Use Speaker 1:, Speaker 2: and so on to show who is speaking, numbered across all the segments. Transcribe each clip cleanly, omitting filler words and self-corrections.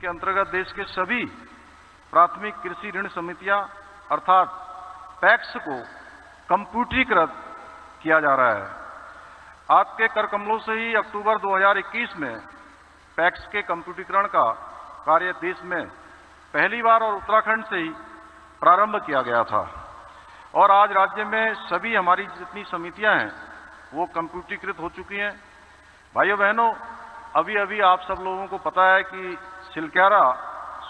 Speaker 1: के अंतर्गत देश के सभी प्राथमिक कृषि ऋण समितियां अर्थात पैक्स को कंप्यूटरीकृत किया जा रहा है। आपके कर कमलों से ही अक्टूबर 2021 में पैक्स के कंप्यूटरीकरण का कार्य देश में पहली बार और उत्तराखंड से ही प्रारंभ किया गया था और आज राज्य में सभी हमारी जितनी समितियां हैं वो कंप्यूटरीकृत हो चुकी हैं। भाइयों बहनों, अभी अभी आप सब लोगों को पता है कि सिलक्यारा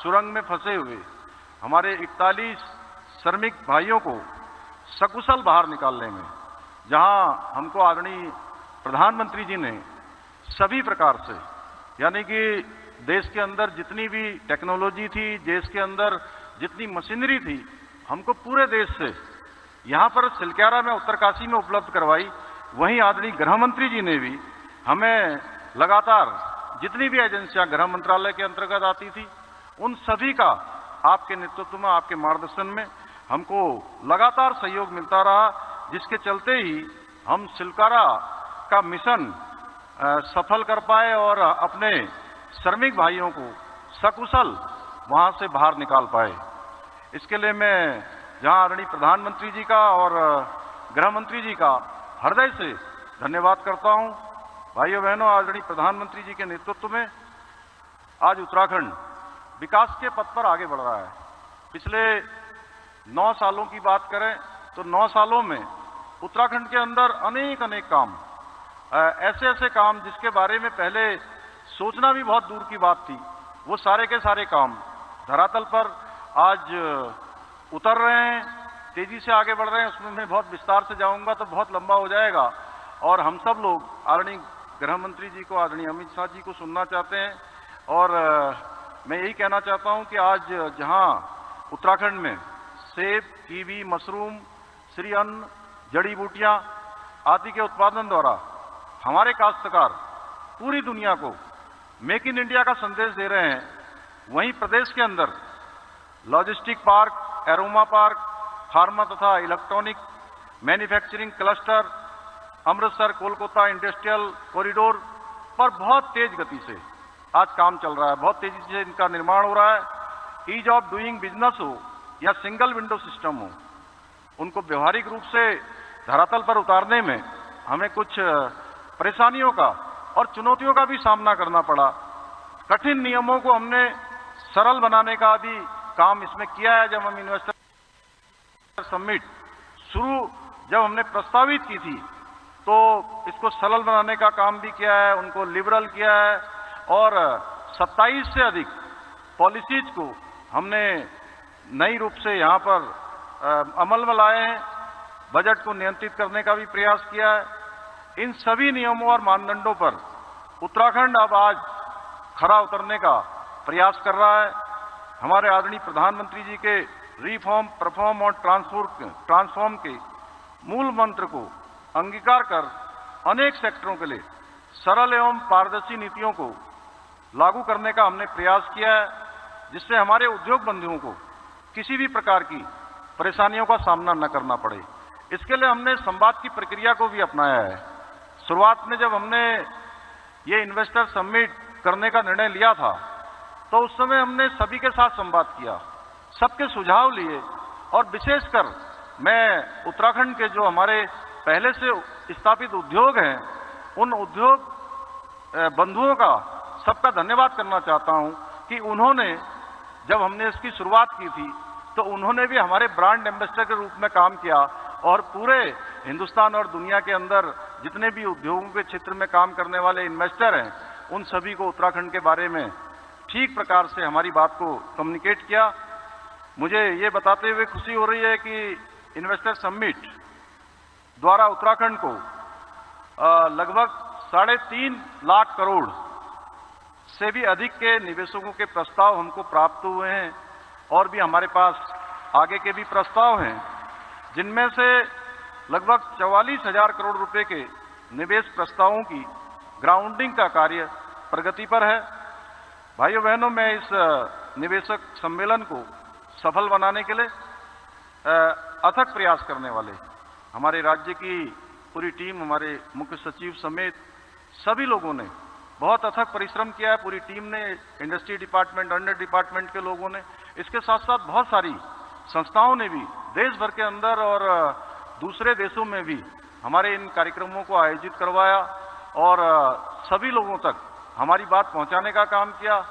Speaker 1: सुरंग में फंसे हुए हमारे 41 श्रमिक भाइयों को सकुशल बाहर निकालने में, जहां हमको आदरणीय प्रधानमंत्री जी ने सभी प्रकार से, यानी कि देश के अंदर जितनी भी टेक्नोलॉजी थी, देश के अंदर जितनी मशीनरी थी, हमको पूरे देश से यहाँ पर सिलक्यारा में उत्तरकाशी में उपलब्ध करवाई। वहीं आदरणीय गृह मंत्री जी ने भी हमें लगातार जितनी भी एजेंसियां गृह मंत्रालय के अंतर्गत आती थी, उन सभी का आपके नेतृत्व में, आपके मार्गदर्शन में हमको लगातार सहयोग मिलता रहा, जिसके चलते ही हम सिलक्यारा का मिशन सफल कर पाए और अपने श्रमिक भाइयों को सकुशल वहां से बाहर निकाल पाए। इसके लिए मैं जहां आदरणीय प्रधानमंत्री जी का और गृह मंत्री जी का हृदय से धन्यवाद करता हूं। भाइयों बहनों, आदरणीय प्रधानमंत्री जी के नेतृत्व में आज उत्तराखंड विकास के पथ पर आगे बढ़ रहा है। पिछले 9 सालों की बात करें तो 9 सालों में उत्तराखंड के अंदर अनेक काम, ऐसे काम जिसके बारे में पहले सोचना भी बहुत दूर की बात थी, वो सारे के सारे काम धरातल पर आज उतर रहे हैं, तेजी से आगे बढ़ रहे हैं। उसमें मैं बहुत विस्तार से जाऊंगा तो बहुत लंबा हो जाएगा और हम सब लोग आदरणीय गृह मंत्री जी को, आदरणीय अमित शाह जी को सुनना चाहते हैं। और मैं यही कहना चाहता हूं कि आज जहां उत्तराखंड में सेब, कीवी, मशरूम, श्री अन्न, जड़ी बूटियां आदि के उत्पादन द्वारा हमारे काश्तकार पूरी दुनिया को मेक इन इंडिया का संदेश दे रहे हैं, वहीं प्रदेश के अंदर logistic park, aroma park, pharma तथा electronic manufacturing cluster, Amritsar Kolkata industrial corridor पर बहुत तेज गति से आज काम चल रहा है, बहुत तेजी से इनका निर्माण हो रहा है। ईज ऑफ डूइंग बिजनेस हो या सिंगल विंडो सिस्टम हो, उनको व्यवहारिक रूप से धरातल पर उतारने में हमें कुछ परेशानियों का और चुनौतियों का भी सामना करना पड़ा। कठिन नियमों को हमने सरल बनाने का भी काम इसमें किया है। जब हम इन्वेस्टर समिट जब हमने प्रस्तावित की थी तो इसको सरल बनाने का काम भी किया है, उनको लिबरल किया है और 27 से अधिक पॉलिसीज को हमने नई रूप से यहाँ पर अमल में लाए हैं। बजट को नियंत्रित करने का भी प्रयास किया है। इन सभी नियमों और मानदंडों पर उत्तराखंड अब आज खरा उतरने का प्रयास कर रहा है। हमारे आदरणीय प्रधानमंत्री जी के रिफॉर्म, परफॉर्म और ट्रांसफॉर्म के मूल मंत्र को अंगीकार कर अनेक सेक्टरों के लिए सरल एवं पारदर्शी नीतियों को लागू करने का हमने प्रयास किया है, जिससे हमारे उद्योग बंधुओं को किसी भी प्रकार की परेशानियों का सामना न करना पड़े। इसके लिए हमने संवाद की प्रक्रिया को भी अपनाया है। शुरुआत में जब हमने ये इन्वेस्टर समिट करने का निर्णय लिया था तो उस समय हमने सभी के साथ संवाद किया, सबके सुझाव लिए और विशेषकर मैं उत्तराखंड के जो हमारे पहले से स्थापित उद्योग हैं, उन उद्योग बंधुओं का सबका धन्यवाद करना चाहता हूं कि उन्होंने जब हमने इसकी शुरुआत की थी तो उन्होंने भी हमारे ब्रांड एम्बेसडर के रूप में काम किया और पूरे हिंदुस्तान और दुनिया के अंदर जितने भी उद्योगों के क्षेत्र में काम करने वाले इन्वेस्टर हैं, उन सभी को उत्तराखंड के बारे में ठीक प्रकार से हमारी बात को कम्युनिकेट किया। मुझे ये बताते हुए खुशी हो रही है कि इन्वेस्टर समिट द्वारा उत्तराखंड को लगभग 3.5 लाख करोड़ से भी अधिक के निवेशकों के प्रस्ताव हमको प्राप्त हुए हैं और भी हमारे पास आगे के भी प्रस्ताव हैं, जिनमें से लगभग 44,000 करोड़ रुपए के निवेश प्रस्तावों की ग्राउंडिंग का कार्य प्रगति पर है। भाइयों बहनों, मैं इस निवेशक सम्मेलन को सफल बनाने के लिए अथक प्रयास करने वाले हमारे राज्य की पूरी टीम, हमारे मुख्य सचिव समेत सभी लोगों ने बहुत अथक परिश्रम किया है पूरी टीम ने, इंडस्ट्री डिपार्टमेंट, अंडर डिपार्टमेंट के लोगों ने। इसके साथ साथ बहुत सारी संस्थाओं ने भी देश भर के अंदर और दूसरे देशों में भी हमारे इन कार्यक्रमों को आयोजित करवाया और सभी लोगों तक हमारी बात पहुंचाने का काम किया।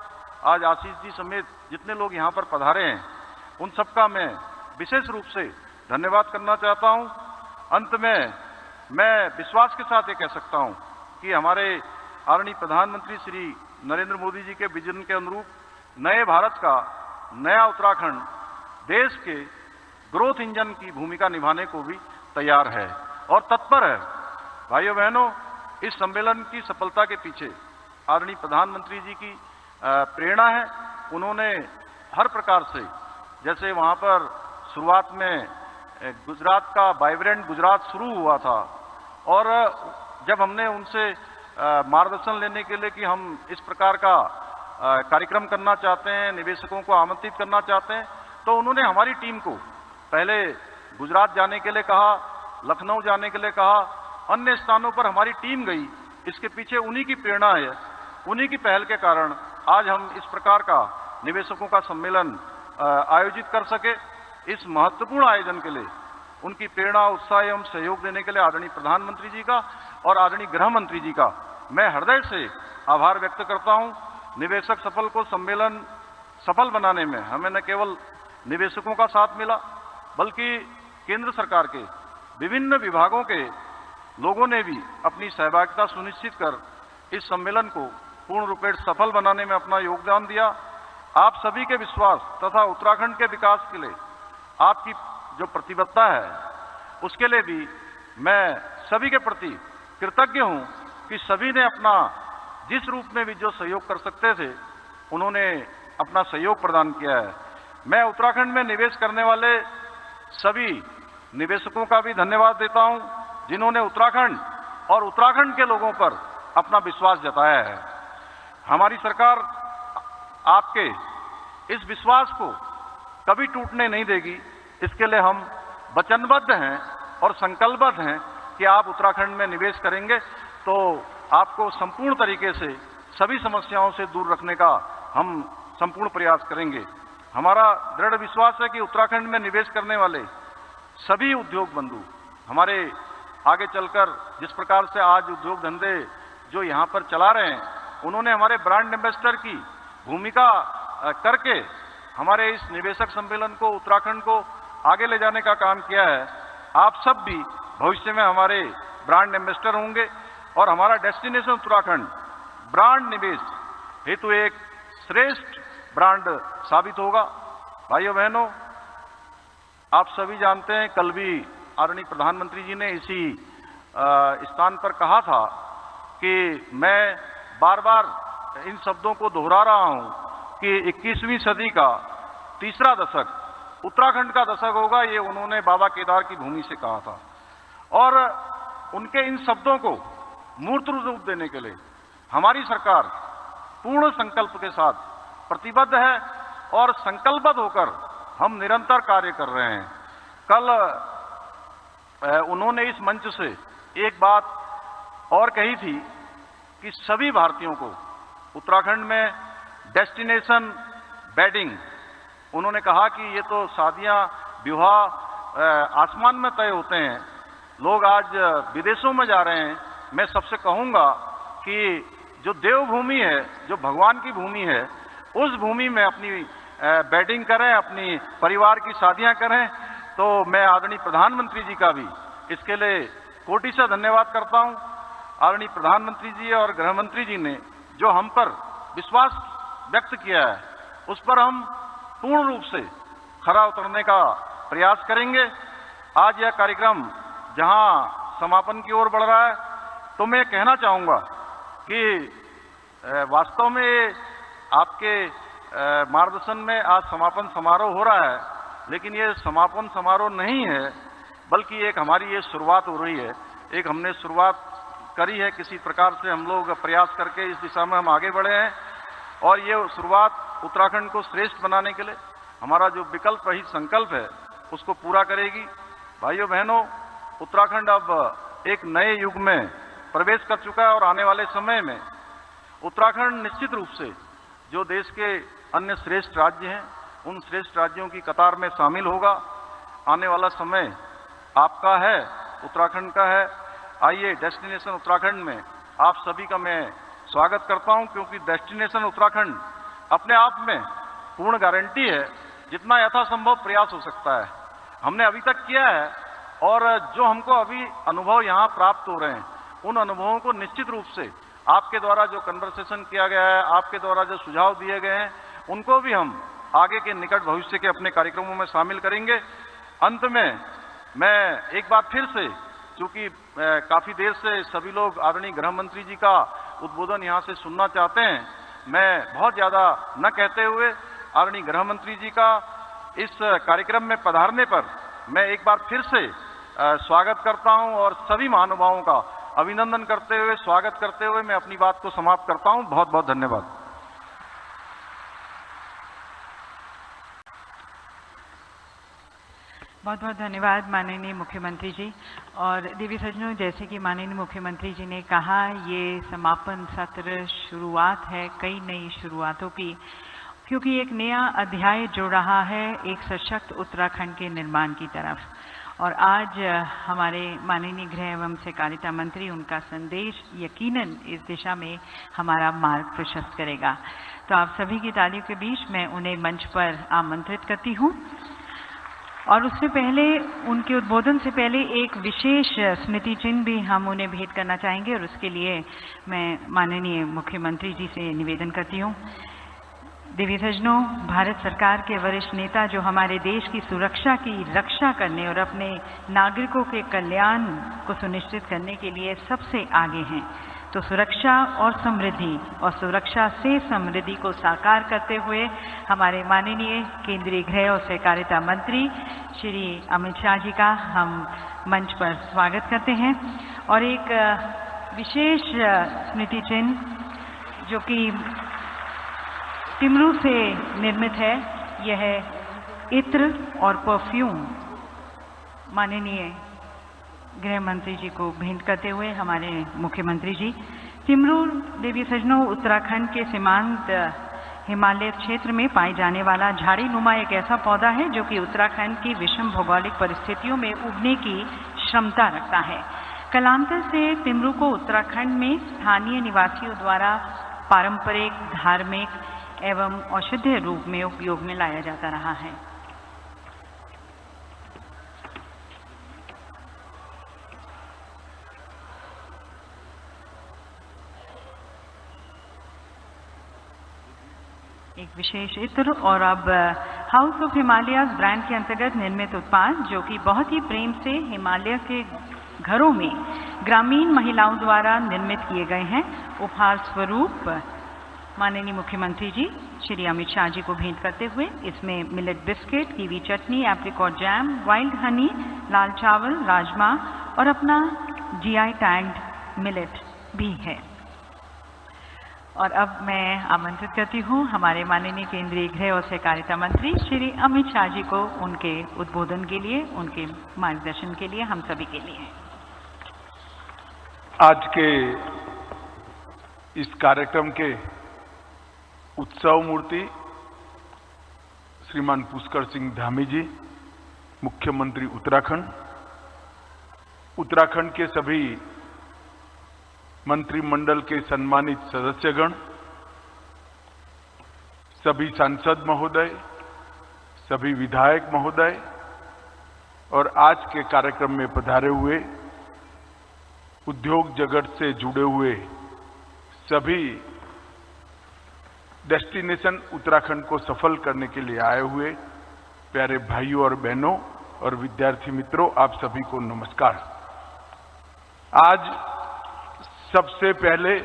Speaker 1: आज आशीष जी समेत जितने लोग यहाँ पर पधारे हैं, उन सबका मैं विशेष रूप से धन्यवाद करना चाहता हूँ। अंत में मैं विश्वास के साथ ये कह सकता हूँ कि हमारे आदरणीय प्रधानमंत्री श्री नरेंद्र मोदी जी के विजन के अनुरूप नए भारत का नया उत्तराखंड देश के ग्रोथ इंजन की भूमिका निभाने को भी तैयार है और तत्पर है। भाइयों बहनों, इस सम्मेलन की सफलता के पीछे आदरणीय प्रधानमंत्री जी की प्रेरणा है। उन्होंने हर प्रकार से, जैसे वहाँ पर शुरुआत में गुजरात का वाइब्रेंट गुजरात शुरू हुआ था और जब हमने उनसे मार्गदर्शन लेने के लिए कि हम इस प्रकार का कार्यक्रम करना चाहते हैं, निवेशकों को आमंत्रित करना चाहते हैं, तो उन्होंने हमारी टीम को पहले गुजरात जाने के लिए कहा, लखनऊ जाने के लिए कहा, अन्य स्थानों पर हमारी टीम गई। इसके पीछे उन्हीं की प्रेरणा है, उन्हीं की पहल के कारण आज हम इस प्रकार का निवेशकों का सम्मेलन आयोजित कर सके। इस महत्वपूर्ण आयोजन के लिए उनकी प्रेरणा, उत्साह एवं सहयोग देने के लिए आदरणीय प्रधानमंत्री जी का और आदरणीय गृह मंत्री जी का मैं हृदय से आभार व्यक्त करता हूं। निवेशक सफल को सम्मेलन सफल बनाने में हमें न केवल निवेशकों का साथ मिला, बल्कि केंद्र सरकार के विभिन्न विभागों के लोगों ने भी अपनी सहभागिता सुनिश्चित कर इस सम्मेलन को पूर्ण रूपेण सफल बनाने में अपना योगदान दिया। आप सभी के विश्वास तथा उत्तराखंड के विकास के लिए आपकी जो प्रतिबद्धता है, उसके लिए भी मैं सभी के प्रति कृतज्ञ हूं कि सभी ने अपना जिस रूप में भी जो सहयोग कर सकते थे, उन्होंने अपना सहयोग प्रदान किया है। मैं उत्तराखंड में निवेश करने वाले सभी निवेशकों का भी धन्यवाद देता हूं, जिन्होंने उत्तराखंड और उत्तराखंड के लोगों पर अपना विश्वास जताया है। हमारी सरकार आपके इस विश्वास को कभी टूटने नहीं देगी। इसके लिए हम वचनबद्ध हैं और संकल्पबद्ध हैं कि आप उत्तराखंड में निवेश करेंगे तो आपको संपूर्ण तरीके से सभी समस्याओं से दूर रखने का हम संपूर्ण प्रयास करेंगे। हमारा दृढ़ विश्वास है कि उत्तराखंड में निवेश करने वाले सभी उद्योग बंधु हमारे आगे चलकर जिस प्रकार से आज उद्योग धंधे जो यहाँ पर चला रहे हैं, उन्होंने हमारे ब्रांड एम्बेसडर की भूमिका करके हमारे इस निवेशक सम्मेलन को, उत्तराखंड को आगे ले जाने का काम किया है। आप सब भी भविष्य में हमारे ब्रांड एम्बेसडर होंगे और हमारा डेस्टिनेशन उत्तराखंड ब्रांड निवेश हेतु एक श्रेष्ठ ब्रांड साबित होगा। भाइयों बहनों, आप सभी जानते हैं, कल भी आदरणीय प्रधानमंत्री जी ने इसी स्थान पर कहा था कि मैं बार बार इन शब्दों को दोहरा रहा हूं कि 21वीं सदी का तीसरा दशक उत्तराखंड का दशक होगा। ये उन्होंने बाबा केदार की भूमि से कहा था और उनके इन शब्दों को मूर्त रूप देने के लिए हमारी सरकार पूर्ण संकल्प के साथ प्रतिबद्ध है और संकल्पबद्ध होकर हम निरंतर कार्य कर रहे हैं। कल उन्होंने इस मंच से एक बात और कही थी कि सभी भारतीयों को उत्तराखंड में डेस्टिनेशन वेडिंग, उन्होंने कहा कि ये तो शादियां, विवाह आसमान में तय होते हैं, लोग आज विदेशों में जा रहे हैं। मैं सबसे कहूंगा कि जो देवभूमि है, जो भगवान की भूमि है, उस भूमि में अपनी वेडिंग करें, अपनी परिवार की शादियां करें। तो मैं आदरणीय प्रधानमंत्री जी का भी इसके लिए कोटि से धन्यवाद करता हूं। आदरणीय प्रधानमंत्री जी और गृह मंत्री जी ने जो हम पर विश्वास व्यक्त किया है, उस पर हम पूर्ण रूप से खरा उतरने का प्रयास करेंगे। आज यह कार्यक्रम जहां समापन की ओर बढ़ रहा है, तो मैं कहना चाहूँगा कि वास्तव में आपके मार्गदर्शन में आज समापन समारोह हो रहा है, लेकिन ये समापन समारोह नहीं है, बल्कि एक हमारी ये शुरुआत हो रही है। एक हमने शुरुआत करी है, किसी प्रकार से हम लोग प्रयास करके इस दिशा में हम आगे बढ़े हैं और ये शुरुआत उत्तराखंड को श्रेष्ठ बनाने के लिए हमारा जो विकल्प रहित संकल्प है, उसको पूरा करेगी। भाइयों बहनों, उत्तराखंड अब एक नए युग में प्रवेश कर चुका है और आने वाले समय में उत्तराखंड निश्चित रूप से जो देश के अन्य श्रेष्ठ राज्य हैं, उन श्रेष्ठ राज्यों की कतार में शामिल होगा। आने वाला समय आपका है, उत्तराखंड का है। आइए, डेस्टिनेशन उत्तराखंड में आप सभी का मैं स्वागत करता हूं, क्योंकि डेस्टिनेशन उत्तराखंड अपने आप में पूर्ण गारंटी है, जितना यथासंभव प्रयास हो सकता है हमने अभी तक किया है, और जो हमको अभी अनुभव यहाँ प्राप्त हो रहे हैं, उन अनुभवों को निश्चित रूप से आपके द्वारा जो कन्वर्सेशन किया गया है, आपके द्वारा जो सुझाव दिए गए हैं, उनको भी हम आगे के निकट भविष्य के अपने कार्यक्रमों में शामिल करेंगे। अंत में मैं एक बार फिर से, चूंकि काफ़ी देर से सभी लोग आदरणीय गृह मंत्री जी का उद्बोधन यहाँ से सुनना चाहते हैं, मैं बहुत ज़्यादा न कहते हुए आदरणीय गृह मंत्री जी का इस कार्यक्रम में पधारने पर मैं एक बार फिर से स्वागत करता हूं, और सभी महानुभावों का अभिनंदन करते हुए, स्वागत करते हुए मैं अपनी बात को समाप्त करता हूं। बहुत बहुत धन्यवाद।
Speaker 2: बहुत बहुत धन्यवाद माननीय मुख्यमंत्री जी। और देवी सज्जनों, जैसे कि माननीय मुख्यमंत्री जी ने कहा, ये समापन सत्र शुरुआत है कई नई शुरुआतों की, क्योंकि एक नया अध्याय जुड़ रहा है एक सशक्त उत्तराखंड के निर्माण की तरफ। और आज हमारे माननीय गृह एवं सहकारिता मंत्री, उनका संदेश यकीनन इस दिशा में हमारा मार्ग प्रशस्त करेगा। तो आप सभी की तालियों के बीच मैं उन्हें मंच पर आमंत्रित करती हूँ। और उससे पहले, उनके उद्बोधन से पहले एक विशेष स्मृति चिन्ह भी हम उन्हें भेंट करना चाहेंगे, और उसके लिए मैं माननीय मुख्यमंत्री जी से निवेदन करती हूँ। देवी सज्जनों, भारत सरकार के वरिष्ठ नेता जो हमारे देश की सुरक्षा की रक्षा करने और अपने नागरिकों के कल्याण को सुनिश्चित करने के लिए सबसे आगे हैं, तो सुरक्षा और समृद्धि और सुरक्षा से समृद्धि को साकार करते हुए हमारे माननीय केंद्रीय गृह और सहकारिता मंत्री श्री अमित शाह जी का हम मंच पर स्वागत करते हैं। और एक विशेष स्मृति चिन्ह जो कि टिमरू से निर्मित है, यह है इत्र और परफ्यूम, माननीय गृह मंत्री जी को भेंट करते हुए हमारे मुख्यमंत्री जी। टिमरू, देवी सज्जनों, उत्तराखंड के सीमांत हिमालय क्षेत्र में पाए जाने वाला झाड़ी नुमा एक ऐसा पौधा है जो कि उत्तराखंड की विषम भौगोलिक परिस्थितियों में उगने की क्षमता रखता है। कालांतर से टिमरू को उत्तराखंड में स्थानीय निवासियों द्वारा पारंपरिक, धार्मिक एवं औषधीय रूप में उपयोग में लाया जाता रहा है। एक विशेष इत्र। और अब हाउस ऑफ हिमालयाज ब्रांड के अंतर्गत निर्मित उत्पाद, जो कि बहुत ही प्रेम से हिमालय के घरों में ग्रामीण महिलाओं द्वारा निर्मित किए गए हैं, उपहार स्वरूप माननीय मुख्यमंत्री जी श्री अमित शाह जी को भेंट करते हुए इसमें मिलेट बिस्किट, कीवी चटनी, एप्रिकॉट जैम, वाइल्ड हनी, लाल चावल, राजमा और अपना GI टैग्ड मिलेट भी है। और अब मैं आमंत्रित करती हूँ हमारे माननीय केंद्रीय गृह और सहकारिता मंत्री श्री अमित शाह जी को उनके उद्बोधन के लिए, उनके मार्गदर्शन के लिए, हम सभी के लिए।
Speaker 3: आज के इस कार्यक्रम के उत्सव मूर्ति श्रीमान पुष्कर सिंह धामी जी, मुख्यमंत्री उत्तराखंड, उत्तराखंड के सभी मंत्रिमंडल के सम्मानित सदस्यगण, सभी सांसद महोदय, सभी विधायक महोदय और आज के कार्यक्रम में पधारे हुए उद्योग जगत से जुड़े हुए सभी डेस्टिनेशन उत्तराखंड को सफल करने के लिए आए हुए प्यारे भाइयों और बहनों और विद्यार्थी मित्रों, आप सभी को नमस्कार। आज सबसे पहले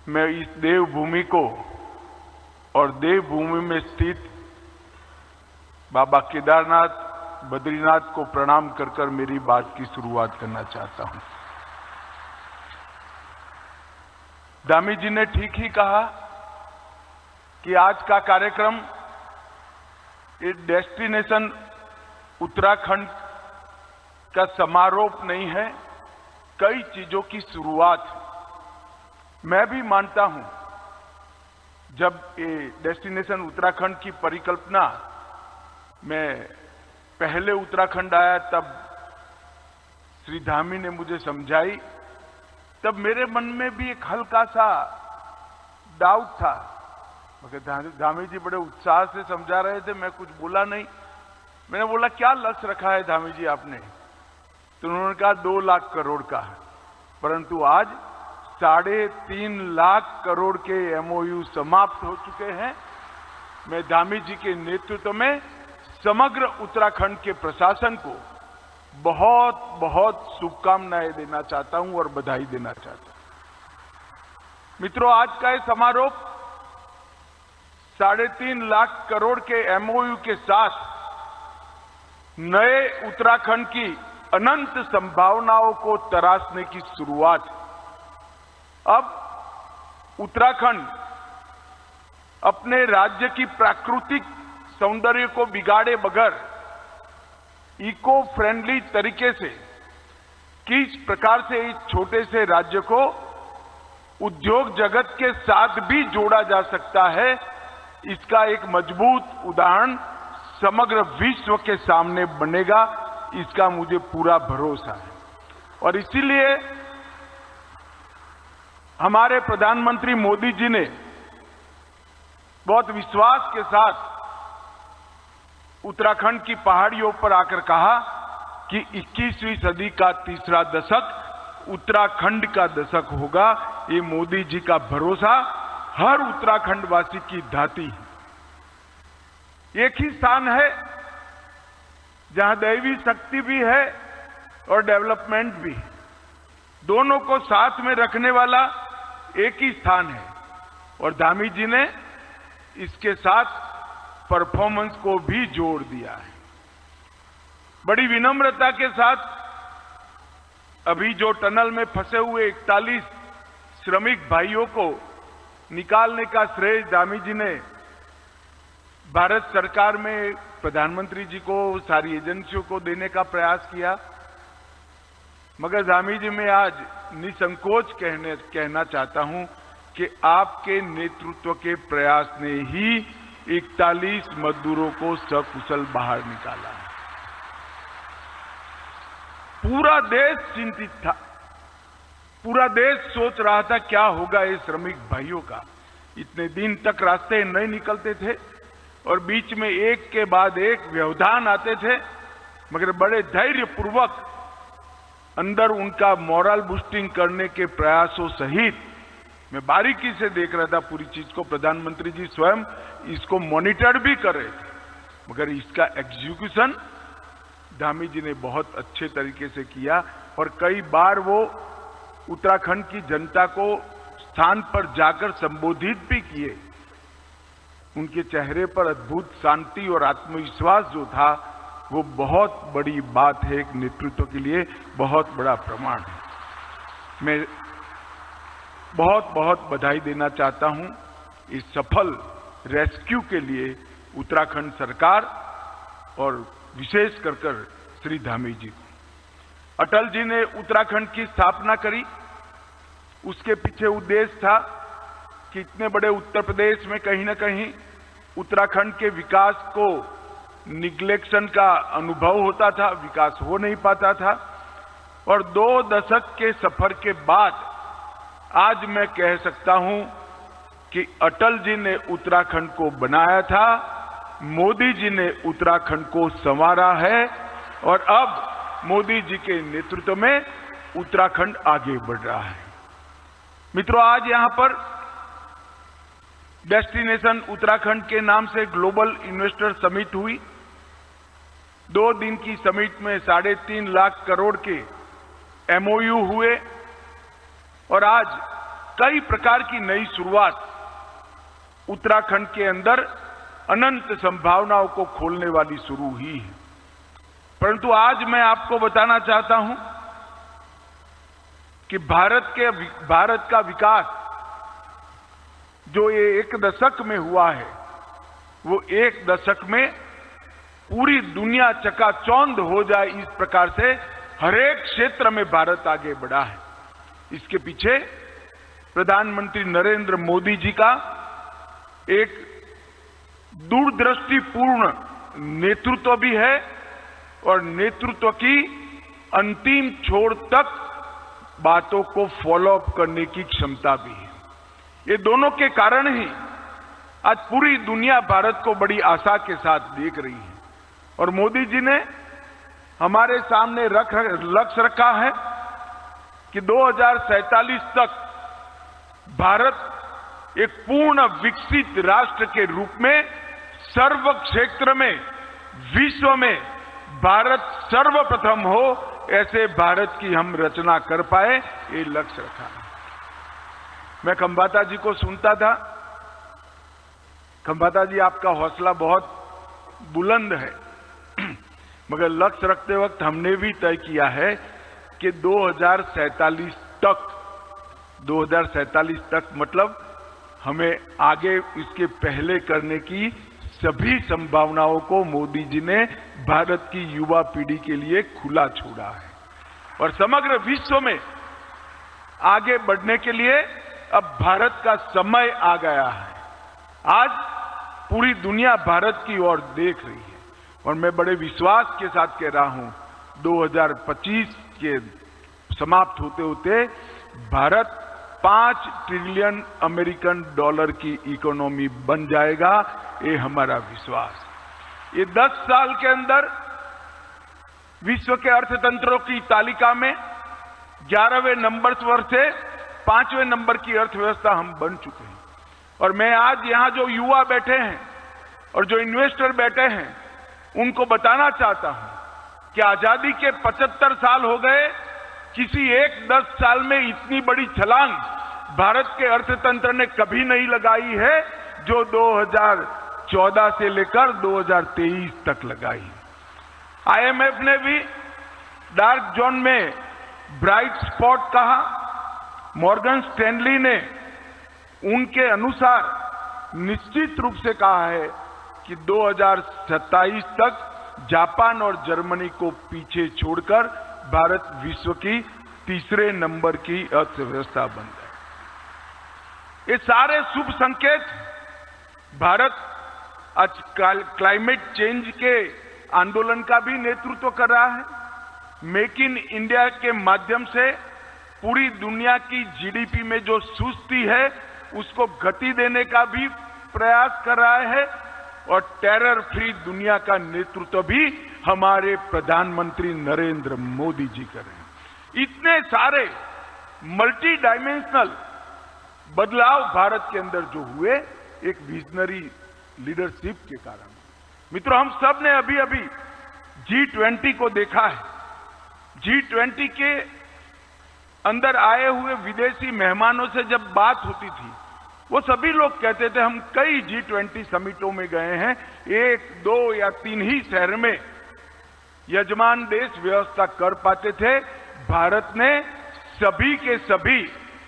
Speaker 3: मैं इस देवभूमि को और देवभूमि में स्थित बाबा केदारनाथ, बद्रीनाथ को प्रणाम कर कर मेरी बात की शुरुआत करना चाहता हूं। दामी जी ने ठीक ही कहा कि आज का कार्यक्रम एक डेस्टिनेशन उत्तराखंड का समारोह नहीं है, कई चीजों की शुरुआत। मैं भी मानता हूं, जब ये डेस्टिनेशन उत्तराखंड की परिकल्पना मैं पहले उत्तराखंड आया तब श्री धामी ने मुझे समझाई, तब मेरे मन में भी एक हल्का सा डाउट था। मगर धामी जी बड़े उत्साह से समझा रहे थे, मैं कुछ बोला नहीं। मैंने बोला क्या लक्ष्य रखा है धामी जी आपने? तो उन्होंने कहा 2 लाख करोड़ का है। परंतु आज 3.5 लाख करोड़ के एमओयू समाप्त हो चुके हैं। मैं धामी जी के नेतृत्व में समग्र उत्तराखंड के प्रशासन को बहुत बहुत शुभकामनाएं देना चाहता हूं और बधाई देना चाहता हूं। मित्रों, आज का ये समारोह 3.5 लाख करोड़ के एमओयू के साथ नए उत्तराखंड की अनंत संभावनाओं को तराशने की शुरुआत। अब उत्तराखंड अपने राज्य की प्राकृतिक सौंदर्य को बिगाड़े बगैर इको फ्रेंडली तरीके से किस प्रकार से इस छोटे से राज्य को उद्योग जगत के साथ भी जोड़ा जा सकता है, इसका एक मजबूत उदाहरण समग्र विश्व के सामने बनेगा, इसका मुझे पूरा भरोसा है। और इसीलिए हमारे प्रधानमंत्री मोदी जी ने बहुत विश्वास के साथ उत्तराखंड की पहाड़ियों पर आकर कहा कि 21वीं सदी का तीसरा दशक उत्तराखंड का दशक होगा। ये मोदी जी का भरोसा हर उत्तराखंड वासी की धाती है। एक ही स्थान है जहां दैवी शक्ति भी है और डेवलपमेंट भी, दोनों को साथ में रखने वाला एक ही स्थान है। और धामी जी ने इसके साथ परफॉर्मेंस को भी जोड़ दिया है। बड़ी विनम्रता के साथ अभी जो टनल में फंसे हुए 41 श्रमिक भाइयों को निकालने का श्रेय धामी जी ने भारत सरकार में प्रधानमंत्री जी को, सारी एजेंसियों को देने का प्रयास किया। मगर धामी जी मैं आज निसंकोच कहना चाहता हूं कि आपके नेतृत्व के प्रयास ने ही 41 मजदूरों को सकुशल बाहर निकाला है। पूरा देश चिंतित था, पूरा देश सोच रहा था क्या होगा ये श्रमिक भाइयों का। इतने दिन तक रास्ते नहीं निकलते थे और बीच में एक के बाद एक व्यवधान आते थे, मगर बड़े धैर्यपूर्वक अंदर उनका मोरल बूस्टिंग करने के प्रयासों सहित मैं बारीकी से देख रहा था पूरी चीज को। प्रधानमंत्री जी स्वयं इसको मॉनिटर भी कर रहे थे, मगर इसका एग्जीक्यूशन धामी जी ने बहुत अच्छे तरीके से किया। और कई बार वो उत्तराखंड की जनता को स्थान पर जाकर संबोधित भी किए। उनके चेहरे पर अद्भुत शांति और आत्मविश्वास जो था, वो बहुत बड़ी बात है, एक नेतृत्व के लिए बहुत बड़ा प्रमाण है। मैं बहुत बहुत बधाई देना चाहता हूं इस सफल रेस्क्यू के लिए उत्तराखंड सरकार और विशेष कर श्री धामी जी को। अटल जी ने उत्तराखंड की स्थापना करी, उसके पीछे उद्देश्य था कि इतने बड़े उत्तर प्रदेश में कहीं ना कहीं उत्तराखंड के विकास को निग्लेक्शन का अनुभव होता था, विकास हो नहीं पाता था। और 2 दशक के सफर के बाद आज मैं कह सकता हूं कि अटल जी ने उत्तराखंड को बनाया था, मोदी जी ने उत्तराखंड को संवारा है और अब मोदी जी के नेतृत्व में उत्तराखंड आगे बढ़ रहा है। मित्रों, आज यहां पर डेस्टिनेशन उत्तराखंड के नाम से ग्लोबल इन्वेस्टर समिट हुई। 2 दिन की समिट में 3.5 लाख करोड़ के एमओयू हुए और आज कई प्रकार की नई शुरुआत उत्तराखंड के अंदर अनंत संभावनाओं को खोलने वाली शुरू हुई है। परंतु आज मैं आपको बताना चाहता हूं कि भारत का विकास जो ये 1 दशक में हुआ है, वो 1 दशक में पूरी दुनिया चकाचौंध हो जाए, इस प्रकार से हर एक क्षेत्र में भारत आगे बढ़ा है। इसके पीछे प्रधानमंत्री नरेंद्र मोदी जी का एक दूरदृष्टिपूर्ण नेतृत्व भी है और नेतृत्व की अंतिम छोर तक बातों को फॉलो अप करने की क्षमता भी है। ये दोनों के कारण ही आज पूरी दुनिया भारत को बड़ी आशा के साथ देख रही है और मोदी जी ने हमारे सामने लक्ष्य रखा है कि 2047 तक भारत एक पूर्ण विकसित राष्ट्र के रूप में सर्व क्षेत्र में विश्व में भारत सर्वप्रथम हो, ऐसे भारत की हम रचना कर पाए, ये लक्ष्य रखा है। मैं खंबाता जी को सुनता था। खंबाता जी, आपका हौसला बहुत बुलंद है, मगर लक्ष्य रखते वक्त हमने भी तय किया है कि 2047 तक मतलब हमें आगे इसके पहले करने की सभी संभावनाओं को मोदी जी ने भारत की युवा पीढ़ी के लिए खुला छोड़ा है और समग्र विश्व में आगे बढ़ने के लिए अब भारत का समय आ गया है। आज पूरी दुनिया भारत की ओर देख रही है और मैं बड़े विश्वास के साथ कह रहा हूं 2025 के समाप्त होते होते भारत 5 ट्रिलियन अमेरिकन डॉलर की इकोनॉमी बन जाएगा, ये हमारा विश्वास। ये 10 साल के अंदर विश्व के अर्थतंत्रों की तालिका में 11वें नंबर पर से 5वें नंबर की अर्थव्यवस्था हम बन चुके हैं और मैं आज यहां जो युवा बैठे हैं और जो इन्वेस्टर बैठे हैं उनको बताना चाहता हूं कि आजादी के 75 साल हो गए, किसी एक 10 साल में इतनी बड़ी छलांग भारत के अर्थतंत्र ने कभी नहीं लगाई है जो 2014 से लेकर 2023 तक लगाई। आईएमएफ ने भी डार्क जोन में ब्राइट स्पॉट कहा। मॉर्गन स्टैनली ने उनके अनुसार निश्चित रूप से कहा है कि 2027 तक जापान और जर्मनी को पीछे छोड़कर भारत विश्व की तीसरे नंबर की अर्थव्यवस्था बन जाए। ये सारे शुभ संकेत भारत आज क्लाइमेट चेंज के आंदोलन का भी नेतृत्व कर रहा है। मेक इन इंडिया के माध्यम से पूरी दुनिया की जीडीपी में जो सुस्ती है उसको गति देने का भी प्रयास कर रहा है और टेरर फ्री दुनिया का नेतृत्व भी हमारे प्रधानमंत्री नरेंद्र मोदी जी कर रहे हैं। इतने सारे मल्टी डायमेंशनल बदलाव भारत के अंदर जो हुए एक विजनरी लीडरशिप के कारण। मित्रों, हम सब ने अभी अभी G20 को देखा है। G20 के अंदर आए हुए विदेशी मेहमानों से जब बात होती थी वो सभी लोग कहते थे हम कई G20 समिटों में गए हैं, 1, 2 या 3 ही शहर में यजमान देश व्यवस्था कर पाते थे। भारत ने सभी के सभी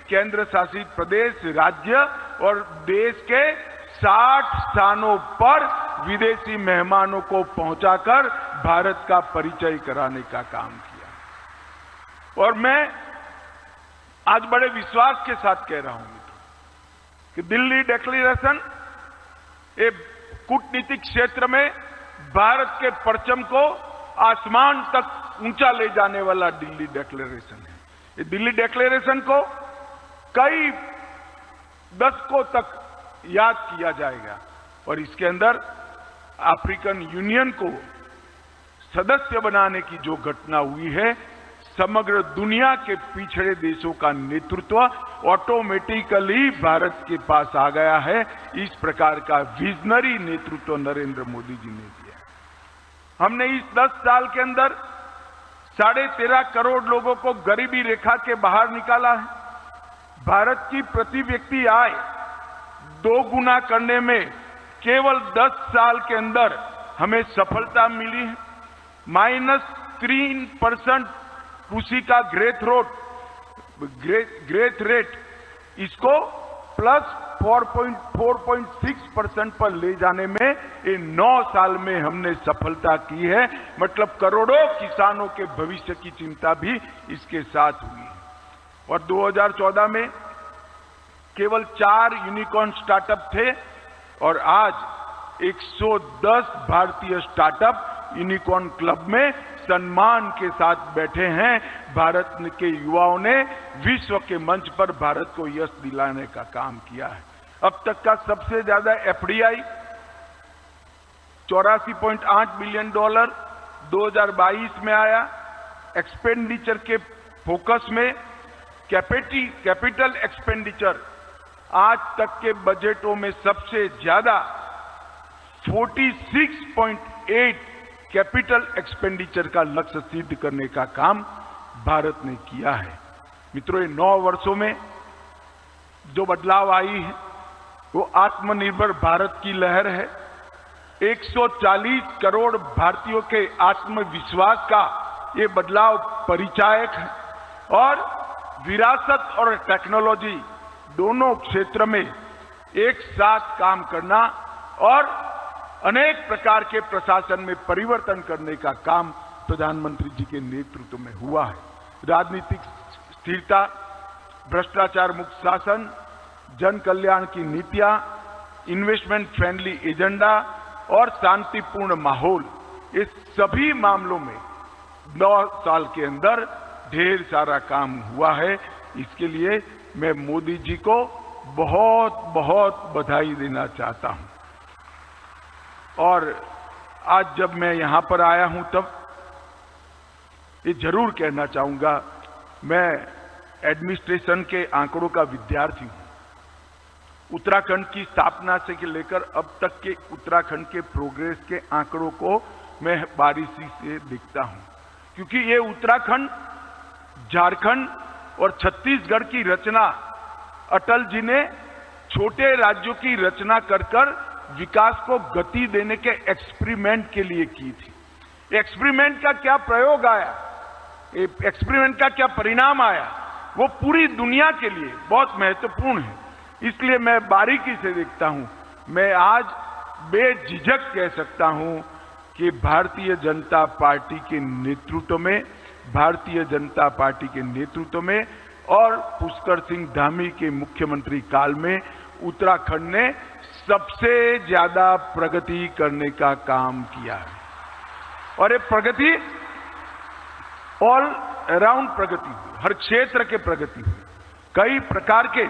Speaker 3: केंद्र शासित प्रदेश, राज्य और देश के 60 स्थानों पर विदेशी मेहमानों को पहुंचाकर भारत का परिचय कराने का काम किया। और मैं आज बड़े विश्वास के साथ कह रहा हूं कि दिल्ली डिक्लेरेशन एक कूटनीतिक क्षेत्र में भारत के परचम को आसमान तक ऊंचा ले जाने वाला दिल्ली डिक्लेरेशन है। ये दिल्ली डिक्लेरेशन को कई दशकों तक याद किया जाएगा और इसके अंदर अफ्रीकन यूनियन को सदस्य बनाने की जो घटना हुई है, समग्र दुनिया के पिछड़े देशों का नेतृत्व ऑटोमेटिकली भारत के पास आ गया है। इस प्रकार का विजनरी नेतृत्व नरेंद्र मोदी जी ने दिया। हमने इस 10 साल के अंदर 13.5 करोड़ लोगों को गरीबी रेखा के बाहर निकाला है। भारत की प्रति व्यक्ति आय 2 गुना करने में केवल 10 साल के अंदर हमें सफलता मिली है। -3% कृषि का ग्रेथ रेट इसको +4.6% पर ले जाने में ये 9 साल में हमने सफलता की है। मतलब करोड़ों किसानों के भविष्य की चिंता भी इसके साथ हुई है। और 2014 में केवल 4 यूनिकॉर्न स्टार्टअप थे और आज 110 भारतीय स्टार्टअप यूनिकॉर्न क्लब में सम्मान के साथ बैठे हैं। भारत के युवाओं ने विश्व के मंच पर भारत को यश दिलाने का काम किया है। अब तक का सबसे ज्यादा एफडीआई $84.8 बिलियन 2022 में आया। एक्सपेंडिचर के फोकस में कैपिटल एक्सपेंडिचर आज तक के बजटों में सबसे ज्यादा 46.8 कैपिटल एक्सपेंडिचर का लक्ष्य सिद्ध करने का काम भारत ने किया है। मित्रों, ये 9 वर्षों में जो बदलाव आई है वो आत्मनिर्भर भारत की लहर है। 140 करोड़ भारतीयों के आत्मविश्वास का ये बदलाव परिचायक है और विरासत और टेक्नोलॉजी दोनों क्षेत्र में एक साथ काम करना और अनेक प्रकार के प्रशासन में परिवर्तन करने का काम प्रधानमंत्री जी के नेतृत्व में हुआ है। राजनीतिक स्थिरता, भ्रष्टाचार मुक्त शासन, जन कल्याण की नीतियां, इन्वेस्टमेंट फ्रेंडली एजेंडा और शांतिपूर्ण माहौल, इस सभी मामलों में 9 साल के अंदर ढेर सारा काम हुआ है। इसके लिए मैं मोदी जी को बहुत बहुत बधाई देना चाहता हूं। और आज जब मैं यहां पर आया हूं तब ये जरूर कहना चाहूंगा, मैं एडमिनिस्ट्रेशन के आंकड़ों का विद्यार्थी हूं। उत्तराखंड की स्थापना से लेकर अब तक के उत्तराखंड के प्रोग्रेस के आंकड़ों को मैं बारीकी से देखता हूं, क्योंकि ये उत्तराखंड, झारखंड और छत्तीसगढ़ की रचना अटल जी ने छोटे राज्यों की रचना कर विकास को गति देने के एक्सपेरिमेंट के लिए की थी। एक्सपेरिमेंट का क्या प्रयोग आया, एक्सपेरिमेंट का क्या परिणाम आया, वो पूरी दुनिया के लिए बहुत महत्वपूर्ण है। इसलिए मैं बारीकी से देखता हूं। मैं आज बेझिझक कह सकता हूं कि भारतीय जनता पार्टी के नेतृत्व में और पुष्कर सिंह धामी के मुख्यमंत्री काल में उत्तराखंड ने सबसे ज्यादा प्रगति करने का काम किया है। और ये प्रगति ऑल अराउंड प्रगति हुई, हर क्षेत्र के प्रगति हुई। कई प्रकार के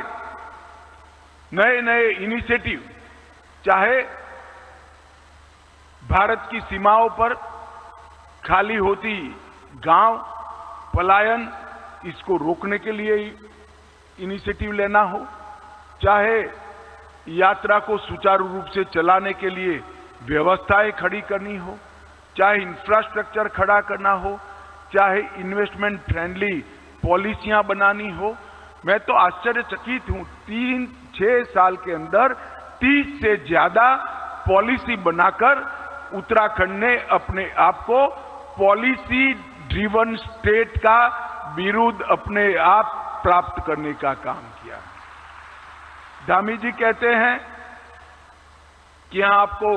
Speaker 3: नए नए इनिशिएटिव, चाहे भारत की सीमाओं पर खाली होती गांव पलायन, इसको रोकने के लिए इनिशिएटिव लेना हो, चाहे यात्रा को सुचारू रूप से चलाने के लिए व्यवस्थाएं खड़ी करनी हो, चाहे इंफ्रास्ट्रक्चर खड़ा करना हो, चाहे इन्वेस्टमेंट फ्रेंडली पॉलिसियां बनानी हो। मैं तो आश्चर्यचकित हूं, 3-6 साल के अंदर 30 से ज्यादा पॉलिसी बनाकर उत्तराखंड ने अपने आप को पॉलिसी ड्रिवन स्टेट का विरुद्ध अपने आप प्राप्त करने का काम किया। धामी जी कहते हैं कि यहां आपको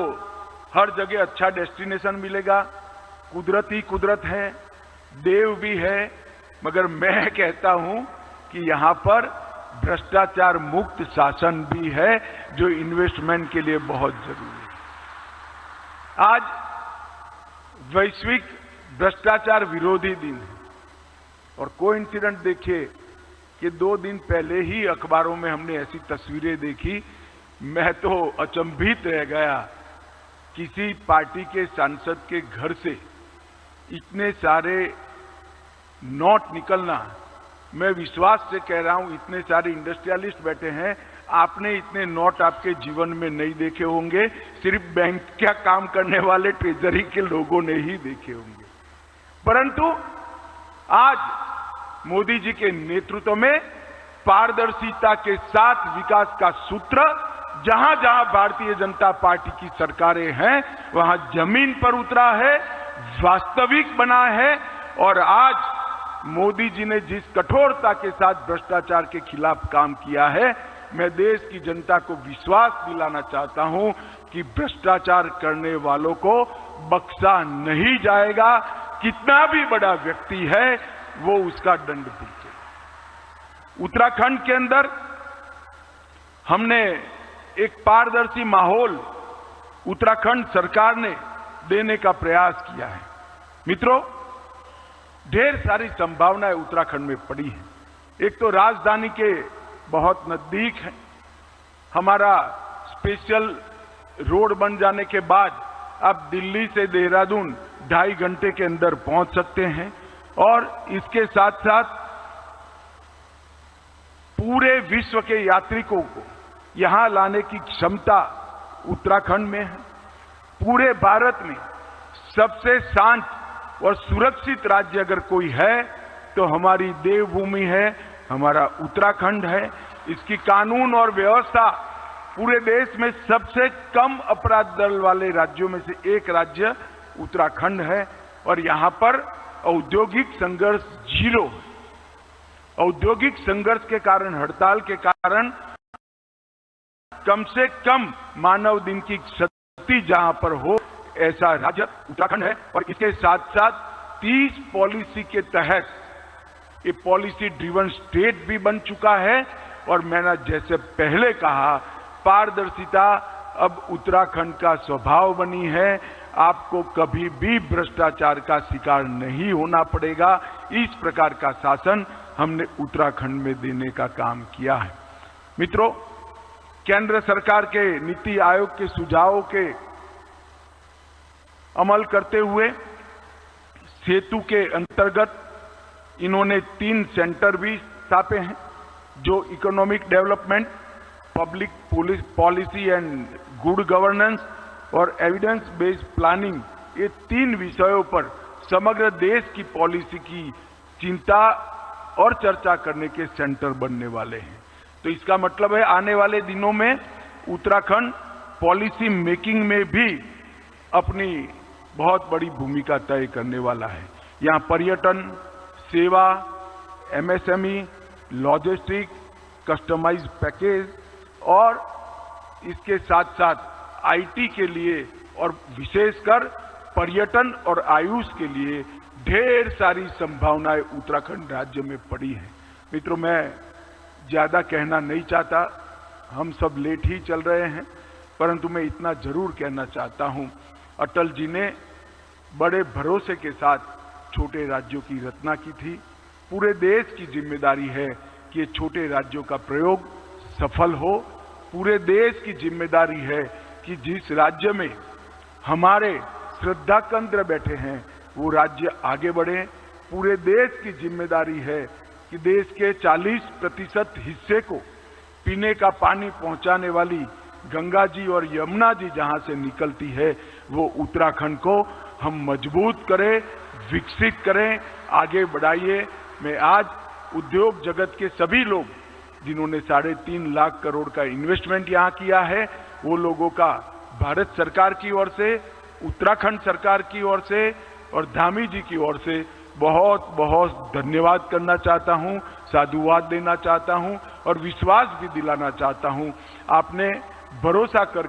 Speaker 3: हर जगह अच्छा डेस्टिनेशन मिलेगा, कुदरत ही कुदरत है, देव भी है, मगर मैं कहता हूं कि यहां पर भ्रष्टाचार मुक्त शासन भी है, जो इन्वेस्टमेंट के लिए बहुत जरूरी है। आज वैश्विक भ्रष्टाचार विरोधी दिन है और कोइंसिडेंट देखिए कि 2 दिन पहले ही अखबारों में हमने ऐसी तस्वीरें देखी, मैं तो अचंभित रह गया। किसी पार्टी के सांसद के घर से इतने सारे नोट निकलना, मैं विश्वास से कह रहा हूं, इतने सारे इंडस्ट्रियलिस्ट बैठे हैं, आपने इतने नोट आपके जीवन में नहीं देखे होंगे, सिर्फ बैंक का काम करने वाले ट्रेजरी के लोगों ने ही देखे होंगे। परंतु आज मोदी जी के नेतृत्व में पारदर्शिता के साथ विकास का सूत्र जहां जहां भारतीय जनता पार्टी की सरकारें हैं वहां जमीन पर उतरा है, वास्तविक बना है। और आज मोदी जी ने जिस कठोरता के साथ भ्रष्टाचार के खिलाफ काम किया है, मैं देश की जनता को विश्वास दिलाना चाहता हूं कि भ्रष्टाचार करने वालों को बख्शा नहीं जाएगा। कितना भी बड़ा व्यक्ति है वो उसका दंड भुगते। उत्तराखंड के अंदर हमने एक पारदर्शी माहौल उत्तराखंड सरकार ने देने का प्रयास किया है। मित्रों, ढेर सारी संभावनाएं उत्तराखंड में पड़ी हैं। एक तो राजधानी के बहुत नजदीक है, हमारा स्पेशल रोड बन जाने के बाद आप दिल्ली से देहरादून 2.5 घंटे के अंदर पहुंच सकते हैं और इसके साथ साथ पूरे विश्व के यात्रिकों को यहां लाने की क्षमता उत्तराखंड में है। पूरे भारत में सबसे शांत और सुरक्षित राज्य अगर कोई है तो हमारी देवभूमि है, हमारा उत्तराखंड है। इसकी कानून और व्यवस्था पूरे देश में सबसे कम अपराध दर वाले राज्यों में से एक राज्य उत्तराखंड है और यहां पर औद्योगिक संघर्ष 0 है। औद्योगिक संघर्ष के कारण, हड़ताल के कारण कम से कम मानव दिन की क्षति जहां पर हो, ऐसा राज्य उत्तराखंड है। और इसके साथ साथ 30 पॉलिसी के तहत ये पॉलिसी ड्रिवन स्टेट भी बन चुका है और मैंने जैसे पहले कहा, पारदर्शिता अब उत्तराखंड का स्वभाव बनी है। आपको कभी भी भ्रष्टाचार का शिकार नहीं होना पड़ेगा। इस प्रकार का शासन हमने उत्तराखंड में देने का काम किया है। मित्रों, केंद्र सरकार के नीति आयोग के सुझावों के अमल करते हुए सेतु के अंतर्गत इन्होंने 3 सेंटर भी स्थापे हैं जो economic development, public policy and good governance और एविडेंस बेस्ड प्लानिंग, ये 3 विषयों पर समग्र देश की पॉलिसी की चिंता और चर्चा करने के सेंटर बनने वाले हैं। तो इसका मतलब है आने वाले दिनों में उत्तराखंड पॉलिसी मेकिंग में भी अपनी बहुत बड़ी भूमिका तय करने वाला है। यहाँ पर्यटन, सेवा, एमएसएमई, लॉजिस्टिक, कस्टमाइज्ड पैकेज और इसके साथ साथ आईटी के लिए और विशेषकर पर्यटन और आयुष के लिए ढेर सारी संभावनाएं उत्तराखंड राज्य में पड़ी हैं। मित्रों, मैं ज्यादा कहना नहीं चाहता, हम सब लेट ही चल रहे हैं, परंतु मैं इतना जरूर कहना चाहता हूं, अटल जी ने बड़े भरोसे के साथ छोटे राज्यों की रचना की थी। पूरे देश की जिम्मेदारी है कि ये छोटे राज्यों का प्रयोग सफल हो। पूरे देश की जिम्मेदारी है कि जिस राज्य में हमारे श्रद्धा केंद्र बैठे हैं वो राज्य आगे बढ़े। पूरे देश की जिम्मेदारी है कि देश के 40% हिस्से को पीने का पानी पहुंचाने वाली गंगा जी और यमुना जी जहां से निकलती है, वो उत्तराखंड को हम मजबूत करें, विकसित करें, आगे बढ़ाइए। मैं आज उद्योग जगत के सभी लोग जिन्होंने 3.5 लाख करोड़ का इन्वेस्टमेंट यहाँ किया है, वो लोगों का भारत सरकार की ओर से, उत्तराखंड सरकार की ओर से और धामी जी की ओर से बहुत बहुत धन्यवाद करना चाहता हूं, साधुवाद देना चाहता हूं और विश्वास भी दिलाना चाहता हूं। आपने भरोसा कर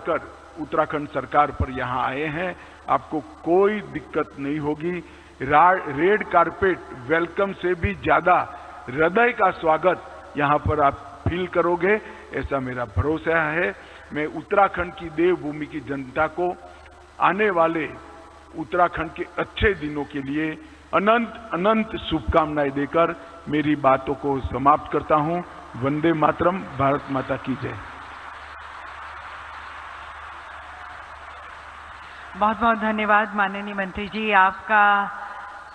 Speaker 3: उत्तराखंड सरकार पर यहां आए हैं, आपको कोई दिक्कत नहीं होगी। रेड कारपेट वेलकम से भी ज्यादा हृदय का स्वागत यहां पर आप फील करोगे, ऐसा मेरा भरोसा है। मैं उत्तराखंड की देवभूमि की जनता को आने वाले उत्तराखंड के अच्छे दिनों के लिए अनंत अनंत शुभकामनाएं देकर मेरी बातों को समाप्त करता हूं। वंदे मातरम, भारत माता की जय।
Speaker 2: बहुत बहुत धन्यवाद माननीय मंत्री जी। आपका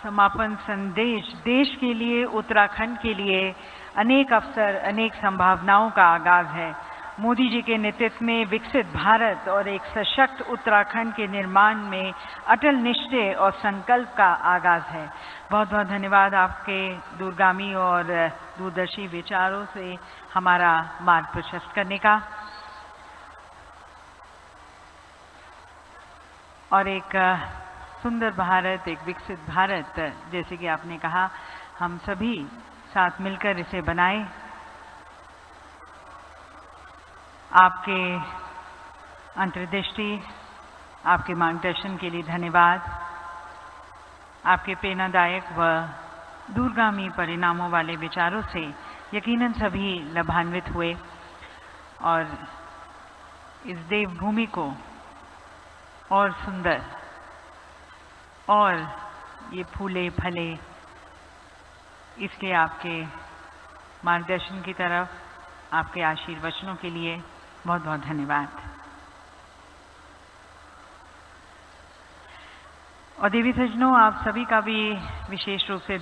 Speaker 2: समापन संदेश देश के लिए, उत्तराखंड के लिए अनेक अवसर, अनेक संभावनाओं का आगाज है। मोदी जी के नेतृत्व में विकसित भारत और एक सशक्त उत्तराखंड के निर्माण में अटल निश्चय और संकल्प का आगाज है। बहुत बहुत धन्यवाद आपके दूरगामी और दूरदर्शी विचारों से हमारा मार्ग प्रशस्त करने का। और एक सुंदर भारत, एक विकसित भारत, जैसे कि आपने कहा, हम सभी साथ मिलकर इसे बनाएं। आपके अंतर्दृष्टि, आपके मार्गदर्शन के लिए धन्यवाद। आपके प्रेरणादायक व दूरगामी परिणामों वाले विचारों से यकीनन सभी लाभान्वित हुए। और इस देवभूमि को और सुंदर और ये फूले फले, इसके आपके मार्गदर्शन की तरफ, आपके आशीर्वचनों के लिए बहुत बहुत धन्यवाद। और देवी सज्जनों, आप सभी का भी विशेष रूप से